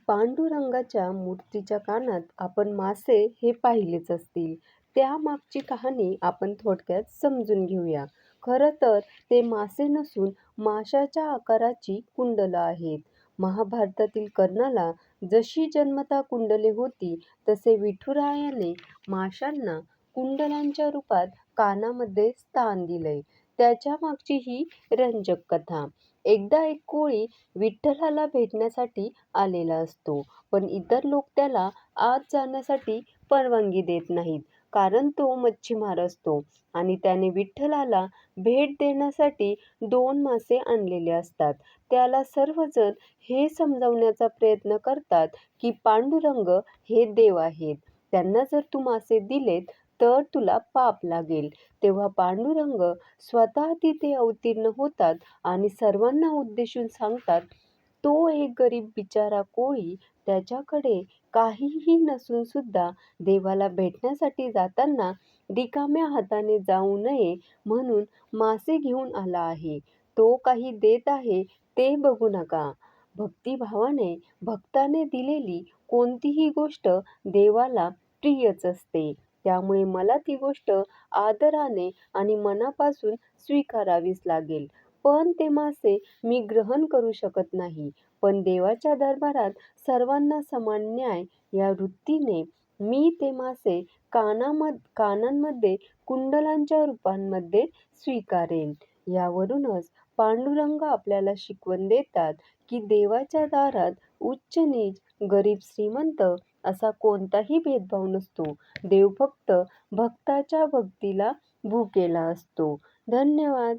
पांडुरंगाच्या मूर्तीच्या कानात आपण मासे हे पाहिलेच असतील. त्यामागची कहाणी आपण थोडक्यात समजून घेऊया. खरं तर ते मासे नसून माशाच्या आकाराची कुंडलं आहेत. महाभारतातील कर्णाला जशी जन्मतः कुंडले होती, तसे विठुरायाने माशांना कुंडलांच्या रूपात कानामध्ये स्थान दिलंय. त्याच्यामागची ही रंजक कथा. एकदा एक कोळी विठ्ठलाला भेटण्यासाठी आलेला असतो. पण इतर लोक त्याला आत जाण्यासाठी परवानगी देत नाहीत, कारण तो मच्छीमार असतो आणि त्याने विठ्ठलाला भेट देण्यासाठी 2 मासे आणलेले असतात. त्याला सर्वजण हे समजावण्याचा प्रयत्न करतात की पांडुरंग हे देव आहेत. त्यांना जर तू मासे दिलेत तर तुला पाप लागेल. तेव्हा पांडुरंग स्वतः तिथे अवतीर्ण होतात आणि सर्वांना उद्देशून सांगतात, तो एक गरीब बिचारा कोळी त्याच्याकडे काहीही नसून सुद्धा देवाला भेटण्यासाठी जाताना रिकाम्या हाताने जाऊ नये म्हणून मासे घेऊन आला आहे. तो काही देत आहे ते बघू नका. भक्तिभावाने भक्ताने दिलेली कोणतीही गोष्ट देवाला प्रियच असते. त्यामुळे मला ती गोष्ट आदराने आणि मनापासून स्वीकारावीच लागेल. पण ते मासे मी ग्रहण करू शकत नाही. पण देवाच्या दरबारात सर्वांना समान न्याय या वृत्तीने मी ते मासे कानांमध्ये कुंडलांच्या रूपांमध्ये स्वीकारेन. यावरूनच पांडुरंग आपल्याला शिकवण देतात की देवाच्या दारात उच्च नीच, गरीब श्रीमंत असा कोणताही भेदभाव नसतो. देव फक्त भक्ताच्या भक्तीला भुकेला असतो. धन्यवाद.